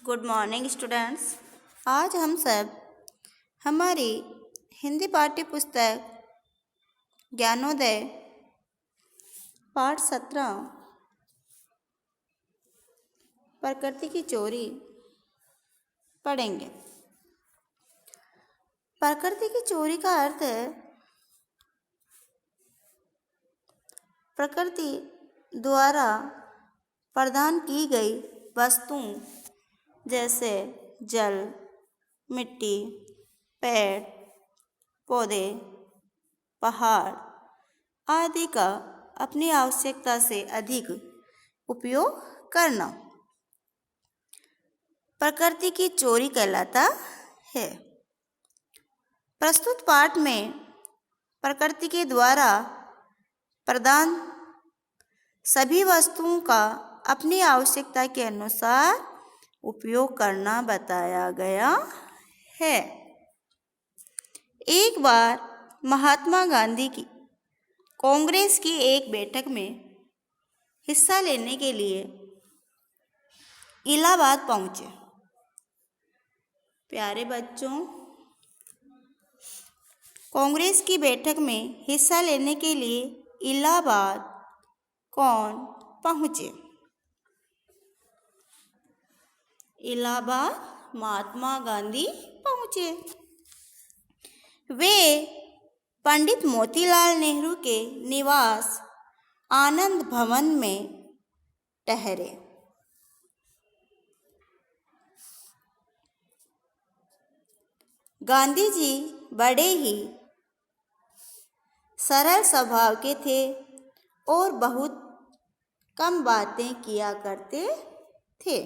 Good morning students. आज हम सब हमारी हिंदी पाठ्य पुस्तक ज्ञानोदय पाठ 17 प्रकृति की चोरी पढ़ेंगे। प्रकृति की चोरी का अर्थ है प्रकृति द्वारा प्रदान की गई वस्तुओं जैसे जल, मिट्टी, पेड़, पौधे, पहाड़ आदि का अपनी आवश्यकता से अधिक उपयोग करना प्रकृति की चोरी कहलाता है। प्रस्तुत पाठ में प्रकृति के द्वारा प्रदान सभी वस्तुओं का अपनी आवश्यकता के अनुसार उपयोग करना बताया गया है। एक बार महात्मा गांधी की कांग्रेस की एक बैठक में हिस्सा लेने के लिए इलाहाबाद पहुंचे। प्यारे बच्चों, कांग्रेस की बैठक में हिस्सा लेने के लिए इलाहाबाद कौन पहुंचे? इलाहाबाद महात्मा गांधी पहुंचे। वे पंडित मोतीलाल नेहरू के निवास आनंद भवन में ठहरे। गांधी जी बड़े ही सरल स्वभाव के थे और बहुत कम बातें किया करते थे।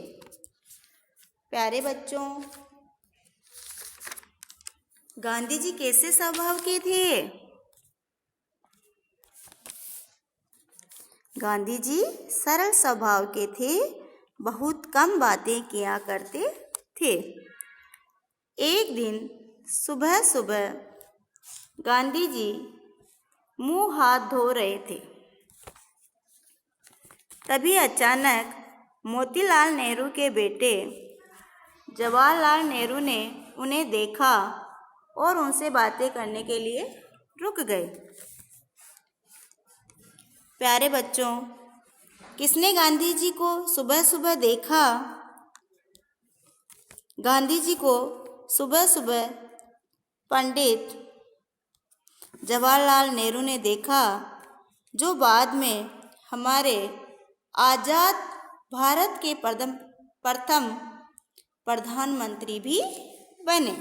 प्यारे बच्चों, गांधी जी कैसे स्वभाव के थे? गांधी जी सरल स्वभाव के थे, बहुत कम बातें किया करते थे। एक दिन सुबह सुबह गांधी जी मुंह हाथ धो रहे थे। तभी अचानक मोतीलाल नेहरू के बेटे जवाहरलाल नेहरू ने उन्हें देखा और उनसे बातें करने के लिए रुक गए। प्यारे बच्चों, किसने गांधी जी को सुबह सुबह देखा? गांधी जी को सुबह सुबह पंडित जवाहरलाल नेहरू ने देखा, जो बाद में हमारे आज़ाद भारत के प्रथम प्रधानमंत्री भी बने।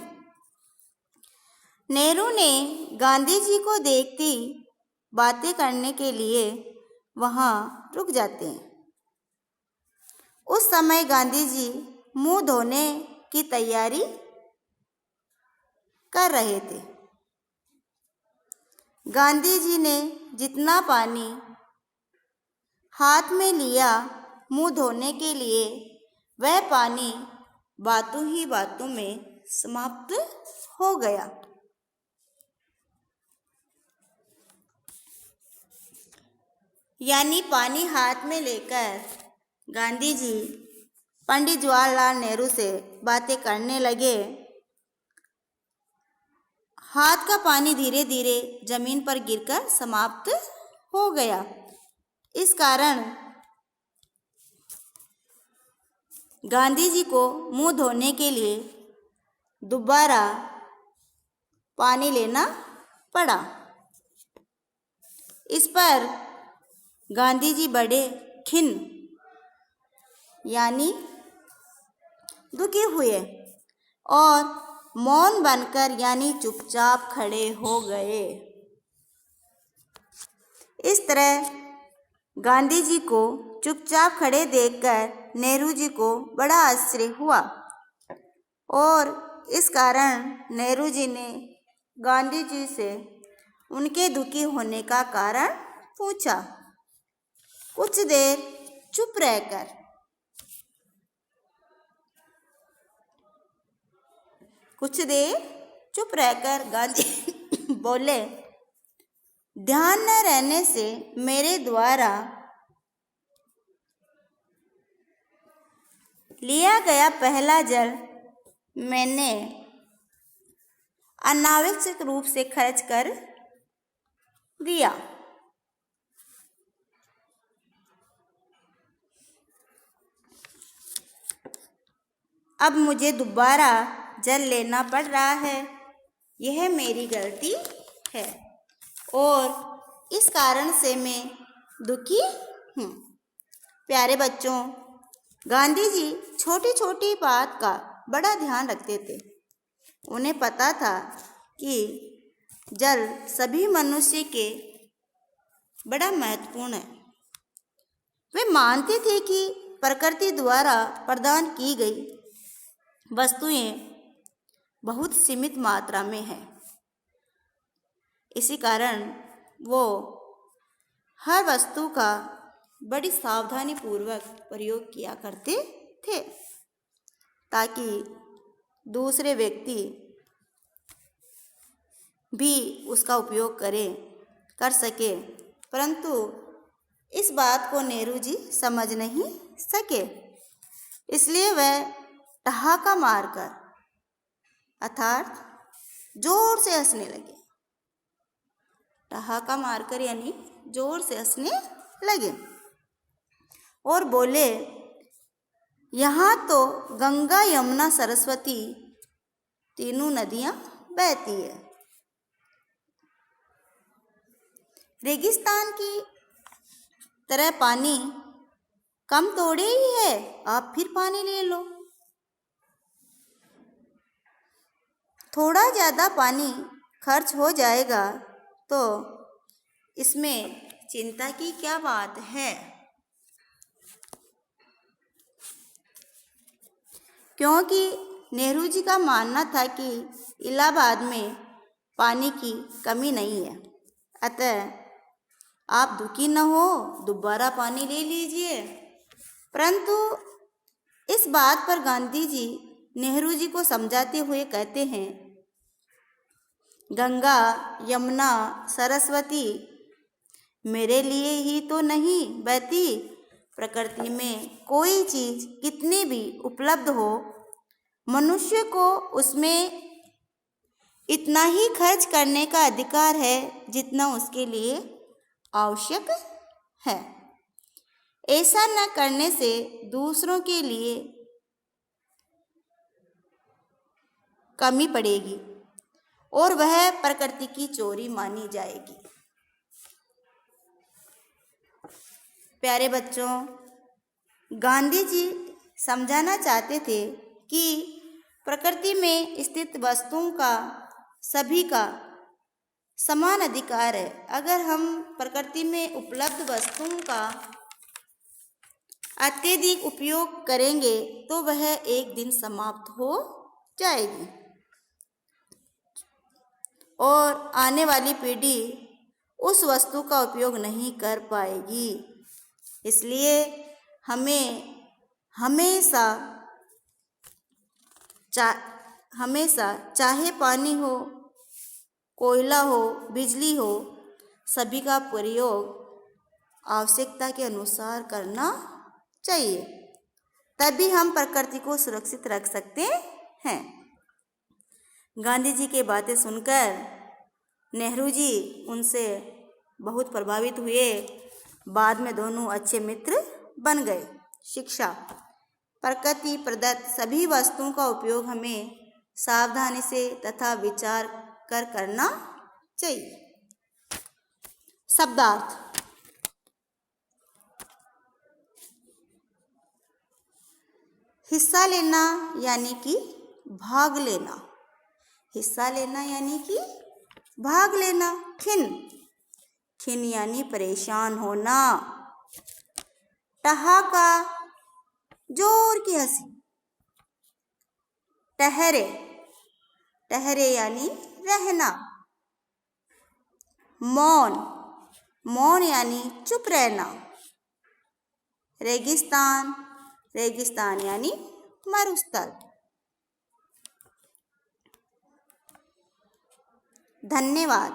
नेहरू ने गांधी जी को देखती बातें करने के लिए वहां रुक जाते हैं। उस समय गांधी जी मुंह धोने की तैयारी कर रहे थे। गांधी जी ने जितना पानी हाथ में लिया मुंह धोने के लिए, वह पानी बातों ही बातों में समाप्त हो गया। यानी पानी हाथ में लेकर गांधी जी पंडित जवाहरलाल नेहरू से बातें करने लगे। हाथ का पानी धीरे धीरे जमीन पर गिरकर समाप्त हो गया। इस कारण गांधी जी को मुंह धोने के लिए दोबारा पानी लेना पड़ा। इस पर गांधी जी बड़े खिन्न यानी दुखी हुए और मौन बनकर यानी चुपचाप खड़े हो गए। इस तरह गांधी जी को चुपचाप खड़े देखकर नेहरू जी को बड़ा आश्चर्य हुआ और इस कारण नेहरू जी ने गांधी जी से उनके दुखी होने का कारण पूछा। कुछ देर चुप रहकर गांधी बोले, ध्यान न रहने से मेरे द्वारा लिया गया पहला जल मैंने अनावश्यक रूप से खर्च कर दिया। अब मुझे दोबारा जल लेना पड़ रहा है। यह मेरी गलती है और इस कारण से मैं दुखी हूँ। प्यारे बच्चों, गांधी जी छोटी छोटी बात का बड़ा ध्यान रखते थे। उन्हें पता था कि जल सभी मनुष्य के बड़ा महत्वपूर्ण है। वे मानते थे कि प्रकृति द्वारा प्रदान की गई वस्तुएं बहुत सीमित मात्रा में है। इसी कारण वो हर वस्तु का बड़ी सावधानी पूर्वक प्रयोग किया करते थे ताकि दूसरे व्यक्ति भी उसका उपयोग कर सके। परंतु इस बात को नेहरू जी समझ नहीं सके, इसलिए वह ठहाका मारकर अर्थात जोर से हंसने लगे। ठहाका मारकर यानी जोर से हंसने लगे और बोले, यहाँ तो गंगा यमुना सरस्वती तीनों नदियां बहती है। रेगिस्तान की तरह पानी कम थोड़े ही है, आप फिर पानी ले लो। थोड़ा ज़्यादा पानी खर्च हो जाएगा तो इसमें चिंता की क्या बात है। क्योंकि नेहरू जी का मानना था कि इलाहाबाद में पानी की कमी नहीं है, अतः आप दुखी न हो, दोबारा पानी ले लीजिए। परंतु इस बात पर गांधी जी नेहरू जी को समझाते हुए कहते हैं, गंगा यमुना सरस्वती मेरे लिए ही तो नहीं बहती। प्रकृति में कोई चीज कितनी भी उपलब्ध हो, मनुष्य को उसमें इतना ही खर्च करने का अधिकार है जितना उसके लिए आवश्यक है। ऐसा न करने से दूसरों के लिए कमी पड़ेगी और वह प्रकृति की चोरी मानी जाएगी। प्यारे बच्चों, गांधी जी समझाना चाहते थे कि प्रकृति में स्थित वस्तुओं का सभी का समान अधिकार है। अगर हम प्रकृति में उपलब्ध वस्तुओं का अत्यधिक उपयोग करेंगे तो वह एक दिन समाप्त हो जाएगी और आने वाली पीढ़ी उस वस्तु का उपयोग नहीं कर पाएगी। इसलिए हमें हमेशा चाहे पानी हो, कोयला हो, बिजली हो, सभी का प्रयोग आवश्यकता के अनुसार करना चाहिए, तभी हम प्रकृति को सुरक्षित रख सकते हैं। गांधी जी की बातें सुनकर नेहरू जी उनसे बहुत प्रभावित हुए। बाद में दोनों अच्छे मित्र बन गए। शिक्षा, प्रकृति प्रदत्त सभी वस्तुओं का उपयोग हमें सावधानी से तथा विचार कर करना चाहिए। शब्दार्थ, हिस्सा लेना यानी कि भाग लेना। हिस्सा लेना यानी कि भाग लेना। खिन यानी परेशान होना। ठहाका, जोर की हंसी। ठहरे यानी रहना। मौन यानी चुप रहना। रेगिस्तान यानी मरुस्थल। धन्यवाद।